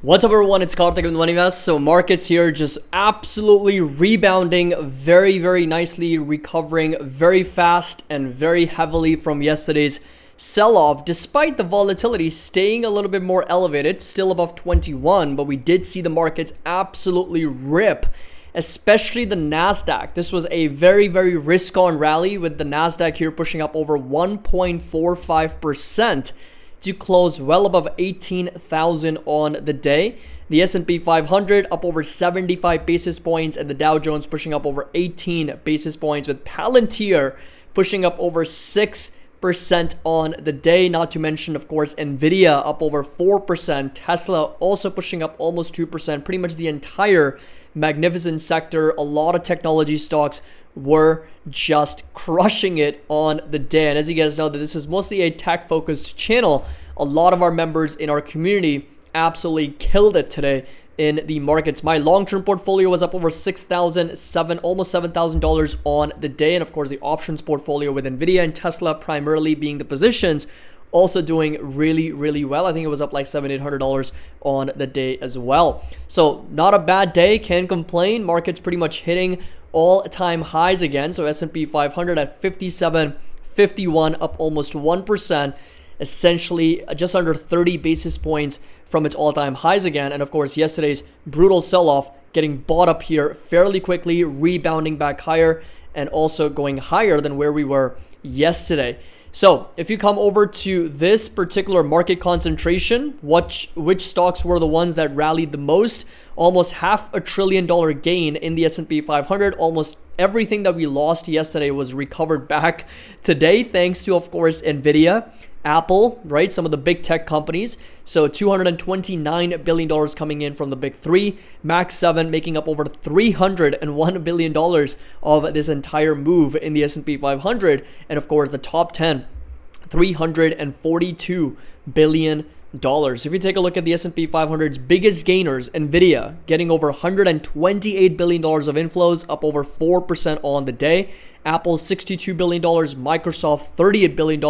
What's up everyone, it's Karthik with MoneyVest. So markets here just absolutely rebounding very nicely, recovering very fast and very heavily from yesterday's sell-off, despite the volatility staying a little bit more elevated, still above 21, but we did see the markets absolutely rip, especially the NASDAQ. This was a very risk-on rally with the NASDAQ here pushing up over 1.45%. to close well above 18,000 on the day. The S&P 500 up over 75 basis points and the Dow Jones pushing up over 18 basis points, with Palantir pushing up over 6% on the day. Not to mention, of course, Nvidia up over 4%, Tesla also pushing up almost 2%. Pretty much the entire magnificent sector, a lot of technology stocks were just crushing it on the day. And as you guys know, that this is mostly a tech focused channel, a lot of our members in our community absolutely killed it today in the markets. My long-term portfolio was up over almost $7,000 on the day. And of course, the options portfolio with Nvidia and Tesla primarily being the positions, also doing really well. I think it was up like $700-800 on the day as well. So not a bad day, can't complain. Markets pretty much hitting all-time highs again. So S&P 500 at 57.51, up almost 1%, essentially just under 30 basis points from its all-time highs again. And of course, yesterday's brutal sell-off getting bought up here fairly quickly, rebounding back higher and also going higher than where we were yesterday. So if you come over to this particular market concentration, which stocks were the ones that rallied the most? Almost $500 billion gain in the S&P 500. Almost everything that we lost yesterday was recovered back today, thanks to, of course, Nvidia, Apple, right? Some of the big tech companies. So $229 billion coming in from the big three. Max 7 making up over $301 billion of this entire move in the S&P 500. And of course, the top 10, $342 billion. If you take a look at the S&P 500's biggest gainers, Nvidia getting over $128 billion of inflows, up over 4% on the day. Apple $62 billion, Microsoft $38 billion,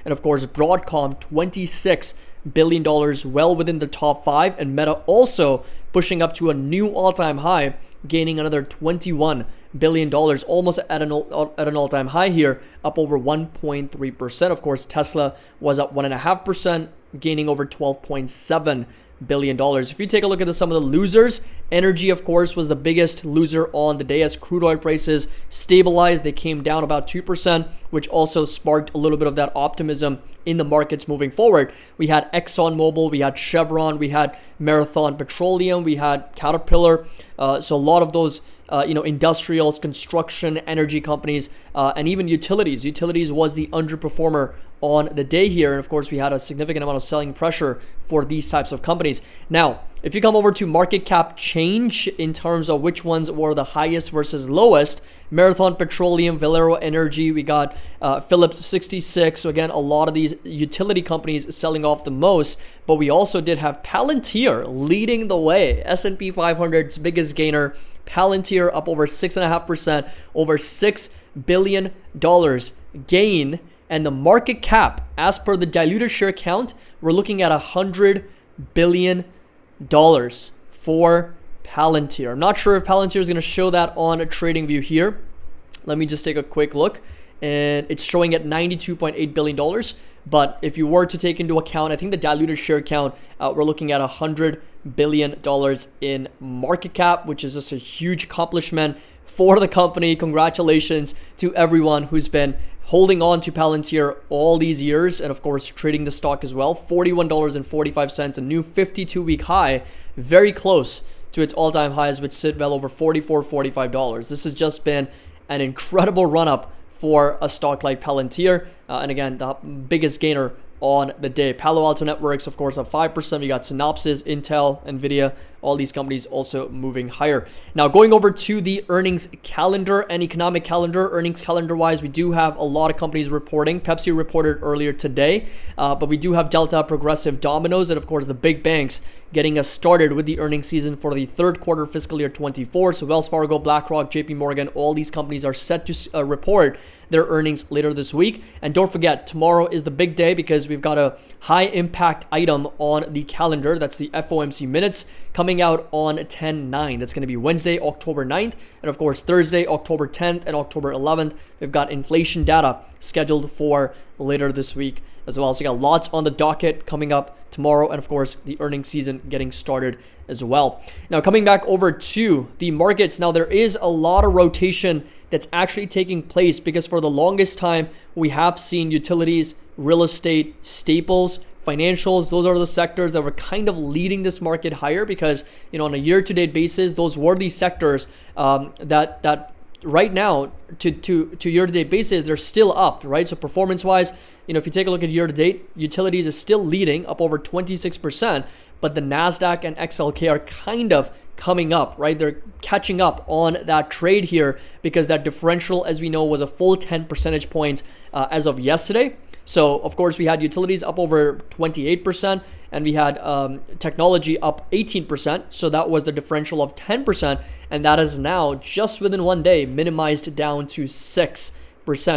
and of course Broadcom $26 billion, well within the top 5. And Meta also pushing up to a new all-time high, gaining another $21 billion, almost at an all-time high here, up over 1.3%. Of course, Tesla was up 1.5%, gaining over $12.7 billion. If you take a look at some of the losers, energy, of course, was the biggest loser on the day as crude oil prices stabilized. They came down about 2%, which also sparked a little bit of that optimism in the markets moving forward. We had ExxonMobil, we had Chevron, we had Marathon Petroleum, we had Caterpillar. So a lot of those industrials, construction, energy companies, and even utilities. Utilities was the underperformer on the day here. And of course, we had a significant amount of selling pressure for these types of companies. Now, if you come over to market cap change in terms of which ones were the highest versus lowest, Marathon Petroleum, Valero Energy, we got Phillips 66. So again, a lot of these utility companies selling off the most, but we also did have Palantir leading the way. S&P 500's biggest gainer, Palantir up over 6.5%, over $6 billion gain. And the market cap, as per the diluted share count, we're looking at $100 billion for Palantir. I'm not sure if Palantir is going to show that on a trading view here. Let me just take a quick look. And it's showing at $92.8 billion. But if you were to take into account, I think the diluted share count, we're looking at $100 billion in market cap, which is just a huge accomplishment for the company. Congratulations to everyone who's been holding on to Palantir all these years, and of course trading the stock as well. $41.45, a new 52-week high, very close to its all-time highs, which sit well over $44-45. This has just been an incredible run-up for a stock like Palantir, and again, the biggest gainer on the day. Palo Alto Networks, of course, up 5%. We got Synopsys, Intel, Nvidia, all these companies also moving higher. Now, going over to the earnings calendar and economic calendar, earnings calendar-wise, we do have a lot of companies reporting. Pepsi reported earlier today, but we do have Delta, Progressive, Domino's, and of course, the big banks getting us started with the earnings season for the third quarter fiscal year 24. So Wells Fargo, BlackRock, JP Morgan, all these companies are set to report their earnings later this week. And don't forget, tomorrow is the big day because we've got a high impact item on the calendar. That's the FOMC minutes coming out on 10/9. That's going to be Wednesday, October 9th. And of course, Thursday, October 10th and October 11th. We've got inflation data scheduled for later this week as well. So you got lots on the docket coming up tomorrow, and of course the earnings season getting started as well. Now coming back over to the markets, now there is a lot of rotation that's actually taking place because for the longest time we have seen utilities, real estate, staples, financials. Those are the sectors that were kind of leading this market higher because, you know, on a year-to-date basis, those were the sectors that right now to year-to-date basis, they're still up, right? So performance-wise, you know, if you take a look at year-to-date, utilities is still leading up over 26%, but the NASDAQ and XLK are kind of coming up, right? They're catching up on that trade here because that differential, as we know, was a full 10 percentage points as of yesterday. So, of course, we had utilities up over 28%, and we had technology up 18%. So that was the differential of 10%, and that is now, just within one day, minimized down to 6%.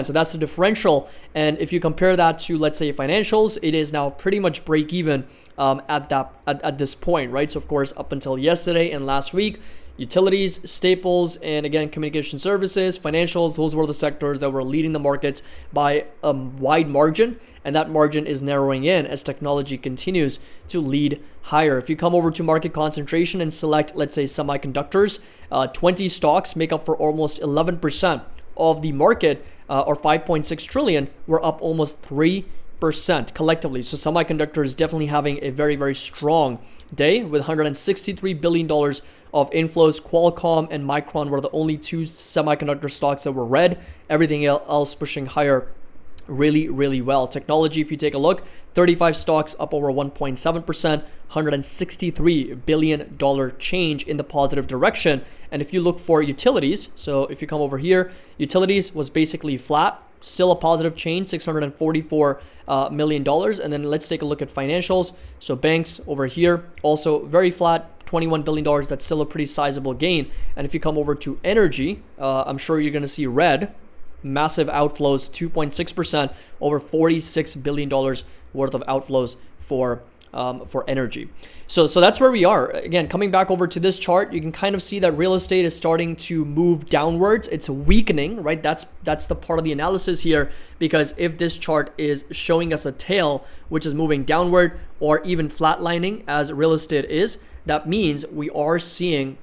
So that's the differential. And if you compare that to, let's say, financials, it is now pretty much break even at this point, right? So, of course, up until yesterday and last week, utilities, staples, and again, communication services, financials, those were the sectors that were leading the markets by a wide margin. And that margin is narrowing in as technology continues to lead higher. If you come over to market concentration and select, let's say, semiconductors, 20 stocks make up for almost 11% of the market, or 5.6 trillion, were up almost 3% collectively. So semiconductors definitely having a very, very strong day with $163 billion of inflows. Qualcomm and Micron were the only two semiconductor stocks that were red. Everything else pushing higher really, really well. Technology, if you take a look, 35 stocks up over 1.7%, $163 billion change in the positive direction. And if you look for utilities, so if you come over here, utilities was basically flat, still a positive change, $644 million. And then let's take a look at financials. So banks over here, also very flat, $21 billion. That's still a pretty sizable gain. And if you come over to energy, I'm sure you're going to see red, massive outflows, 2.6%, over $46 billion worth of outflows for energy. So that's where we are. Again, coming back over to this chart, you can kind of see that real estate is starting to move downwards. It's weakening, right? That's the part of the analysis here, because if this chart is showing us a tail which is moving downward or even flatlining as real estate is, that means we are seeing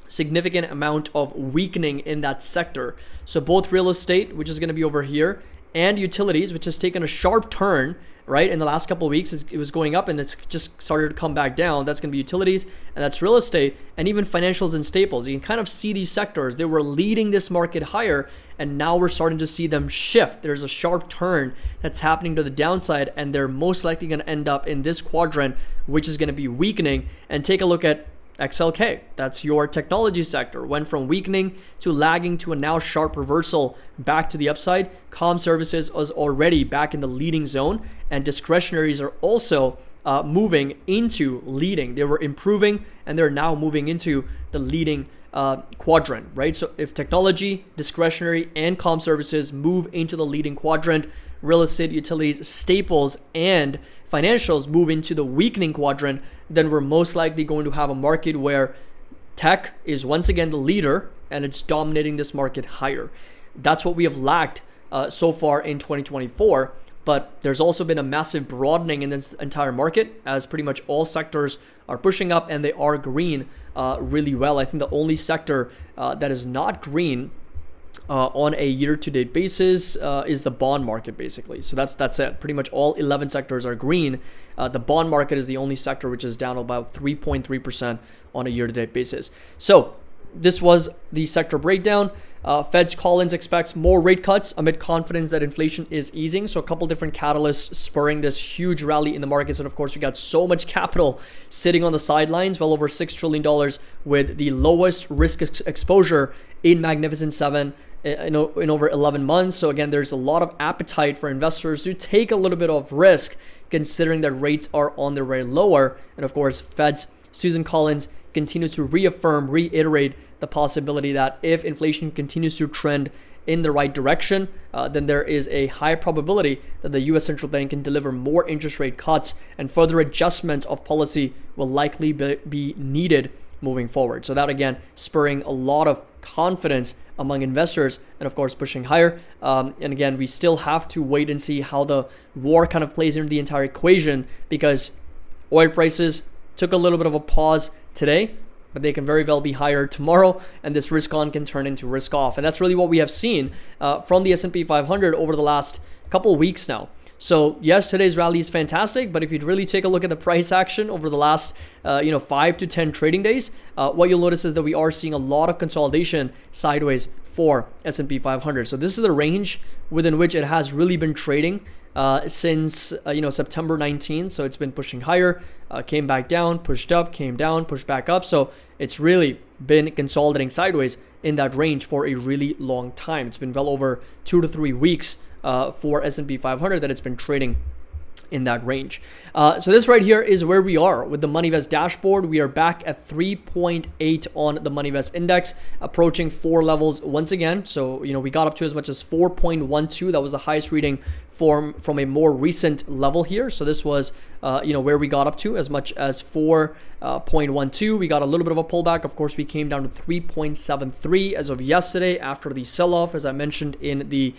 significant amount of weakening in that sector. So both real estate, which is going to be over here, and utilities, which has taken a sharp turn, right? In the last couple of weeks, it was going up and it's just started to come back down. That's going to be utilities, and that's real estate, and even financials and staples. You can kind of see these sectors. They were leading this market higher, and now we're starting to see them shift. There's a sharp turn that's happening to the downside, and they're most likely going to end up in this quadrant, which is going to be weakening. And take a look at XLK, that's your technology sector, went from weakening to lagging to a now sharp reversal back to the upside. Comm services was already back in the leading zone, and discretionaries are also moving into leading. They were improving and they're now moving into the leading quadrant, right? So if technology, discretionary, and comm services move into the leading quadrant, real estate, utilities, staples, and financials move into the weakening quadrant, then we're most likely going to have a market where tech is once again the leader and it's dominating this market higher. That's what we have lacked so far in 2024. But there's also been a massive broadening in this entire market as pretty much all sectors are pushing up and they are green really well. I think the only sector that is not green on a year-to-date basis is the bond market, basically. So that's it. Pretty much all 11 sectors are green. The bond market is the only sector which is down about 3.3% on a year-to-date basis. So this was the sector breakdown. Fed's Collins expects more rate cuts amid confidence that inflation is easing. So a couple different catalysts spurring this huge rally in the markets. And of course, we got so much capital sitting on the sidelines, well over $6 trillion with the lowest risk exposure in Magnificent Seven in over 11 months. So again, there's a lot of appetite for investors to take a little bit of risk considering that rates are on their way lower. And of course, Fed's Susan Collins continues to reiterate the possibility that if inflation continues to trend in the right direction, then there is a high probability that the US central bank can deliver more interest rate cuts, and further adjustments of policy will likely be needed moving forward. So that again spurring a lot of confidence among investors and of course pushing higher. And again, we still have to wait and see how the war kind of plays into the entire equation, because oil prices took a little bit of a pause today, but they can very well be higher tomorrow, and this risk on can turn into risk off. And that's really what we have seen from the S&P 500 over the last couple of weeks now. So yes, today's rally is fantastic, but if you'd really take a look at the price action over the last 5 to 10 trading days, what you'll notice is that we are seeing a lot of consolidation sideways for S&P 500. So this is the range within which it has really been trading since September 19th. So it's been pushing higher, came back down, pushed up, came down, pushed back up. So it's really been consolidating sideways in that range for a really long time. It's been well over 2 to 3 weeks for S&P 500 that it's been trading in that range. So this right here is where we are with the MoneyVest dashboard. We are back at 3.8 on the MoneyVest index, approaching 4 levels once again. So we got up to as much as 4.12. That was the highest reading from a more recent level here. So this was where we got up to as much as 4.12. We got a little bit of a pullback. Of course, we came down to 3.73 as of yesterday after the sell-off, as I mentioned in the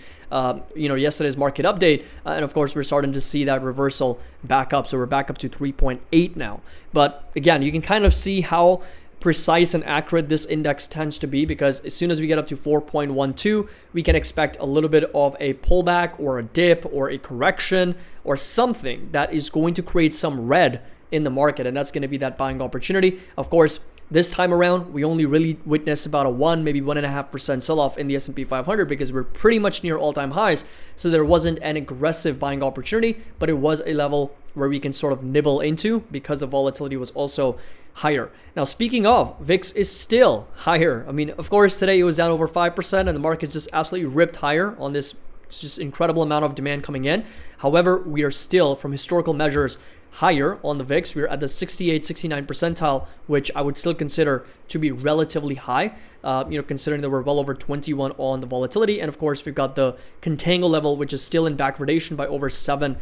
yesterday's market update. And of course, we're starting to see that reversal back up. So we're back up to 3.8 now. But again, you can kind of see how precise and accurate this index tends to be, because as soon as we get up to 4.12, we can expect a little bit of a pullback or a dip or a correction or something that is going to create some red in the market, and that's going to be that buying opportunity. Of course, this time around, we only really witnessed about a 1.5% sell-off in the S&P 500 because we're pretty much near all-time highs. So there wasn't an aggressive buying opportunity, but it was a level where we can sort of nibble into because the volatility was also higher. Now, speaking of, VIX is still higher. I mean, of course, today it was down over 5% and the market just absolutely ripped higher on this just incredible amount of demand coming in. However, we are still, from historical measures, higher on the VIX. We're at the 68, 69 percentile, which I would still consider to be relatively high, considering that we're well over 21 on the volatility. And of course, we've got the contango level, which is still in backwardation by over 7%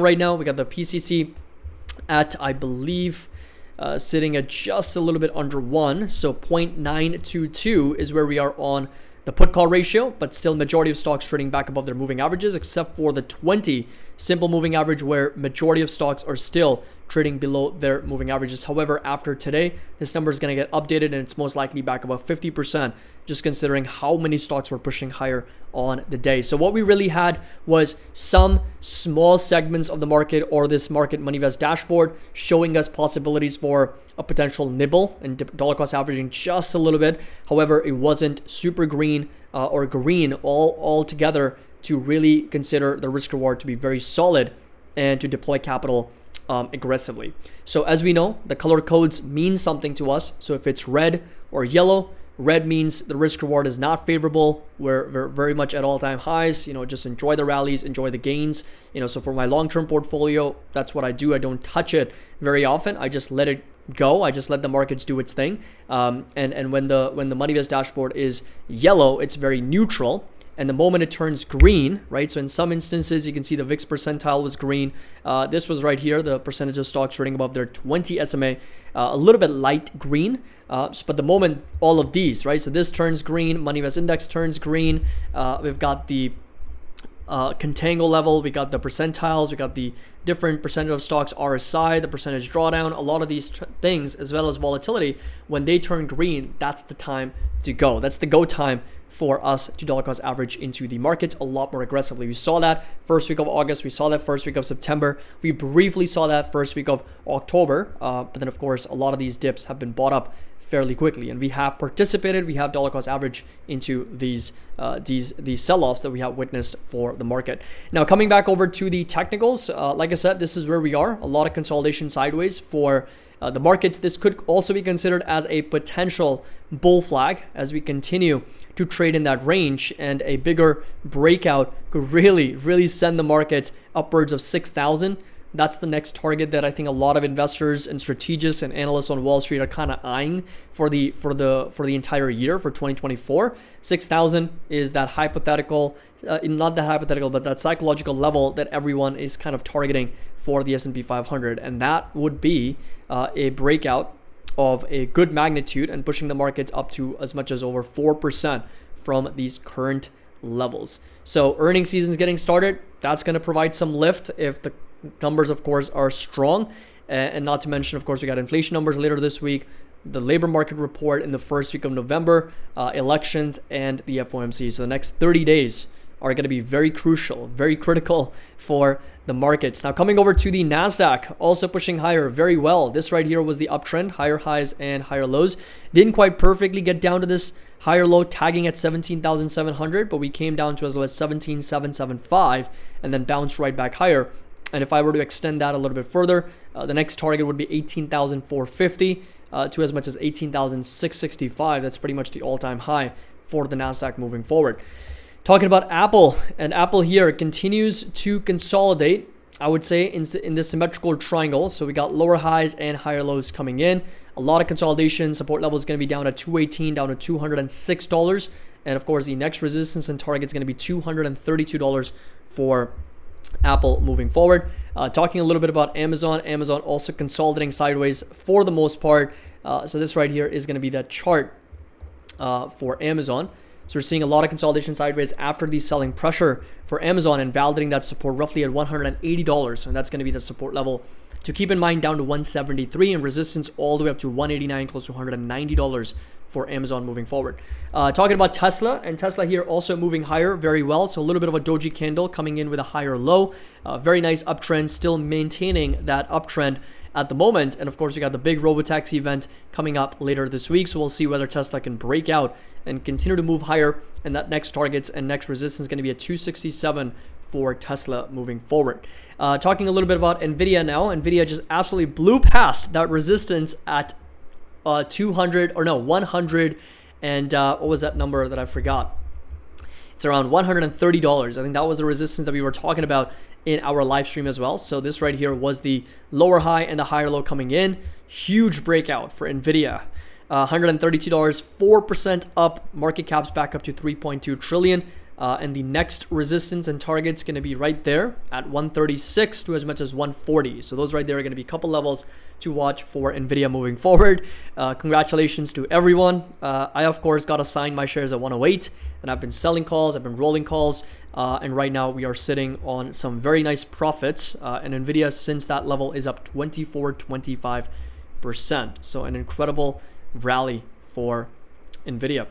right now. We got the PCC at, I believe, sitting at just a little bit under 1. So 0.922 is where we are on the put call ratio, but still majority of stocks trading back above their moving averages, except for the 20 simple moving average, where majority of stocks are still trading below their moving averages. However, after today, this number is going to get updated and it's most likely back above 50%, just considering how many stocks were pushing higher on the day. So what we really had was some small segments of the market, or this market MoneyVest dashboard, showing us possibilities for a potential nibble and dollar cost averaging just a little bit. However, it wasn't super green or green all together to really consider the risk reward to be very solid and to deploy capital aggressively. So as we know, the color codes mean something to us. So if it's red or yellow, red means the risk reward is not favorable. We're very much at all-time highs. Just enjoy the rallies, enjoy the gains. So for my long-term portfolio, that's what I do. I don't touch it very often. I just let it go. I just let the markets do its thing. And when the MoneyVest dashboard is yellow, it's very neutral. And the moment it turns green, right? So in some instances, you can see the VIX percentile was green. This was right here, the percentage of stocks trading above their 20 SMA, a little bit light green. But the moment all of these, right? So this turns green, MoneyVest index turns green. We've got the contango level, we got the percentiles, we got the different percentage of stocks RSI, the percentage drawdown, a lot of these things, as well as volatility. When they turn green, that's the time to go. That's the go time for us to dollar cost average into the markets a lot more aggressively. We saw that first week of August, we saw that first week of September, we briefly saw that first week of October, but then of course a lot of these dips have been bought up fairly quickly, and we have participated. We have dollar cost average into these sell-offs that we have witnessed for the market. Now, coming back over to the technicals, like I said, this is where we are. A lot of consolidation sideways for the markets. This could also be considered as a potential bull flag as we continue to trade in that range, and a bigger breakout could really send the markets upwards of 6,000 That's the next target that I think a lot of investors and strategists and analysts on Wall Street are kind of eyeing for the entire year for 2024. 6,000 is that hypothetical, not that hypothetical, but that psychological level that everyone is kind of targeting for the S&P 500, and that would be a breakout of a good magnitude and pushing the markets up to as much as over 4% from these current levels. So earnings season is getting started. That's going to provide some lift if the numbers, of course, are strong. And not to mention, of course, we got inflation numbers later this week, the labor market report in the first week of November, elections, and the FOMC. So the next 30 days are going to be very crucial, very critical for the markets. Now coming over to the NASDAQ, also pushing higher very well. This right here was the uptrend, higher highs and higher lows. Didn't quite perfectly get down to this higher low, tagging at 17,700, but we came down to as low as 17,775 and then bounced right back higher. And if I were to extend that a little bit further, the next target would be 18,450 to as much as 18,665. That's pretty much the all-time high for the NASDAQ moving forward. Talking about Apple, and Apple here continues to consolidate, I would say, in this symmetrical triangle. So we got lower highs and higher lows coming in. A lot of consolidation. Support level is going to be down at $218, down to $206. And of course, the next resistance and target is going to be $232 for Apple moving forward. Talking a little bit about Amazon. Amazon also consolidating sideways for the most part. So this right here is going to be that chart for Amazon. So we're seeing a lot of consolidation sideways after the selling pressure for Amazon and validating that support roughly at $180. And that's going to be the support level to keep in mind, down to $173 and resistance all the way up to $189, close to $190 for Amazon moving forward. Talking about Tesla, and Tesla here also moving higher very well. So a little bit of a doji candle coming in with a higher low. Very nice uptrend, still maintaining that uptrend at the moment. And of course, we got the big robotaxi event coming up later this week. So we'll see whether Tesla can break out and continue to move higher. And that next targets and next resistance is going to be at 267 for Tesla moving forward. Talking a little bit about Nvidia now. Nvidia just absolutely blew past that resistance at 100, and what was that number that I forgot? It's around $130. I think that was the resistance that we were talking about in our live stream as well. So this right here was the lower high and the higher low coming in. Huge breakout for Nvidia. $132, 4% up. Market cap's back up to 3.2 trillion. And the next resistance and target's going to be right there at 136 to as much as 140. So those right there are going to be a couple levels to watch for Nvidia moving forward. Congratulations to everyone. I, of course, got assigned my shares at 108, and I've been selling calls, I've been rolling calls, and right now we are sitting on some very nice profits. And Nvidia, since that level, is up 25%. So an incredible rally for Nvidia.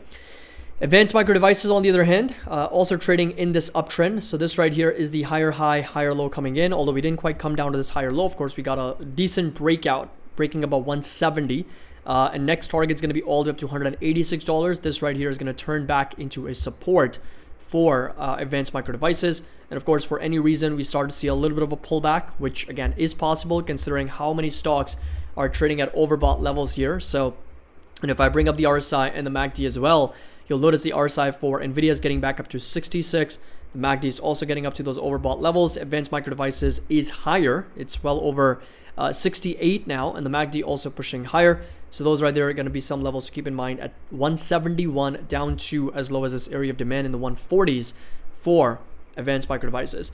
Advanced micro devices, on the other hand, also trading in this uptrend. So this right here is the higher high, higher low coming in. Although we didn't quite come down to this higher low, of course, we got a decent breakout, breaking about 170. And next target is going to be all the way up to $186. This right here is going to turn back into a support for advanced micro devices. And of course, for any reason we start to see a little bit of a pullback, which again is possible considering how many stocks are trading at overbought levels here. So, and if I bring up the RSI and the MACD as well, you'll notice the RSI for Nvidia is getting back up to 66. The MACD is also getting up to those overbought levels. Advanced micro devices is higher. It's well over 68 now, and the MACD also pushing higher. So those right there are going to be some levels to keep in mind at 171 down to as low as this area of demand in the 140s for advanced micro devices.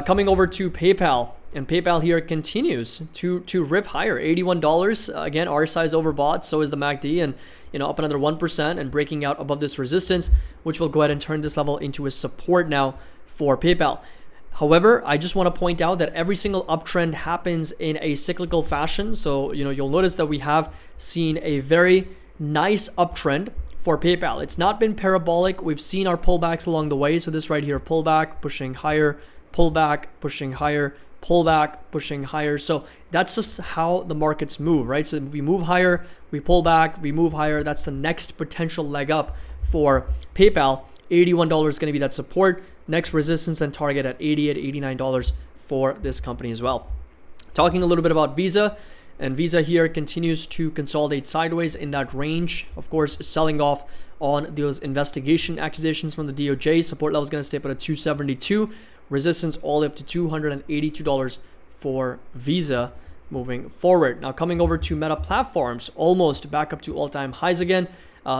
Coming over to PayPal, and PayPal here continues to rip higher. $81. Again, RSI is overbought, so is the MACD, and up another 1% and breaking out above this resistance, which will go ahead and turn this level into a support now for PayPal. However, I just want to point out that every single uptrend happens in a cyclical fashion. So, you'll notice that we have seen a very nice uptrend for PayPal. It's not been parabolic. We've seen our pullbacks along the way. So this right here, pullback, pushing higher, pullback, pushing higher, pullback, pushing higher. So that's just how the markets move, right? So if we move higher, we pull back, we move higher. That's the next potential leg up for PayPal. $81 is going to be that support. Next resistance and target at $88, $89 for this company as well. Talking a little bit about Visa. And Visa here continues to consolidate sideways in that range. Of course, selling off on those investigation accusations from the DOJ. Support level is going to stay up at a 272. Resistance all the way up to $282 for Visa moving forward. Now coming over to Meta Platforms, almost back up to all-time highs again.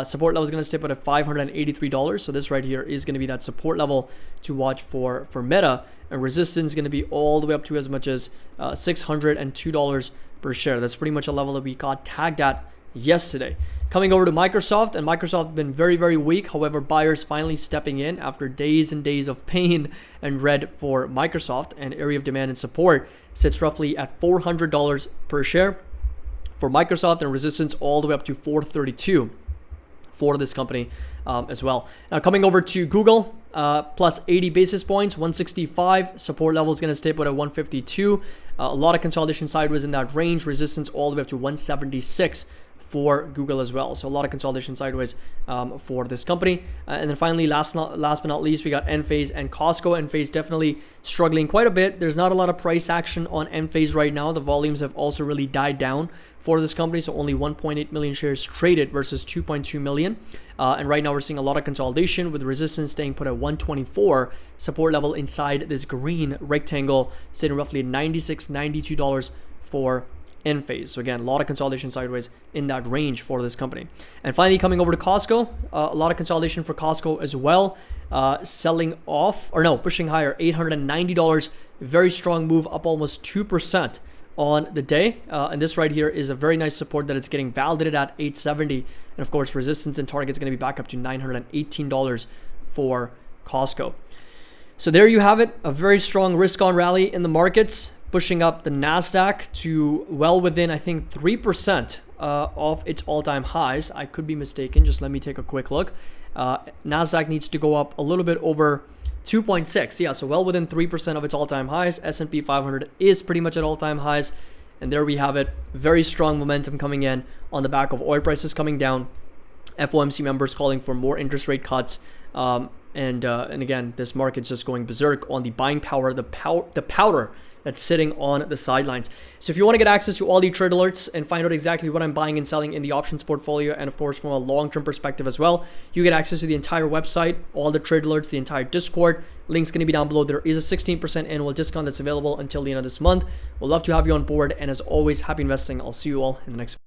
Support level is going to stay put at $583. So this right here is going to be that support level to watch for Meta. And resistance is going to be all the way up to as much as $602 per share. That's pretty much a level that we got tagged at yesterday. Coming over to Microsoft, and Microsoft has been very, very weak. However, buyers finally stepping in after days and days of pain and red for Microsoft, and area of demand and support sits roughly at $400 per share for Microsoft, and resistance all the way up to $432 for this company as well. Now coming over to Google, plus 80 basis points, 165. Support level is going to stay put at 152. A lot of consolidation sideways in that range. Resistance all the way up to 176 for Google as well. So a lot of consolidation sideways for this company. And then finally, last but not least, we got Enphase and Costco. Enphase definitely struggling quite a bit. There's not a lot of price action on Enphase right now. The volumes have also really died down for this company. So only 1.8 million shares traded versus 2.2 million. And right now we're seeing a lot of consolidation with resistance staying put at 124. Support level inside this green rectangle sitting roughly at $96, $92 for Enphase. So again, a lot of consolidation sideways in that range for this company. And finally, coming over to Costco, a lot of consolidation for Costco as well. Selling off, or no, pushing higher, $890. Very strong move, up almost 2% on the day. And this right here is a very nice support that it's getting validated at 870. And of course, resistance and target is going to be back up to $918 for Costco. So there you have it, a very strong risk on rally in the markets, pushing up the NASDAQ to well within, I think, 3% of its all-time highs. I could be mistaken. Just let me take a quick look. NASDAQ needs to go up a little bit over 2.6. Yeah, so well within 3% of its all-time highs. S&P 500 is pretty much at all-time highs. And there we have it. Very strong momentum coming in on the back of oil prices coming down. FOMC members calling for more interest rate cuts. And again, this market's just going berserk on the buying power, the powder that's sitting on the sidelines. So if you want to get access to all the trade alerts and find out exactly what I'm buying and selling in the options portfolio, and of course from a long-term perspective as well, you get access to the entire website, all the trade alerts, the entire Discord. Link's going to be down below. There is a 16% annual discount that's available until the end of this month. We'd love to have you on board. And as always, happy investing. I'll see you all in the next video.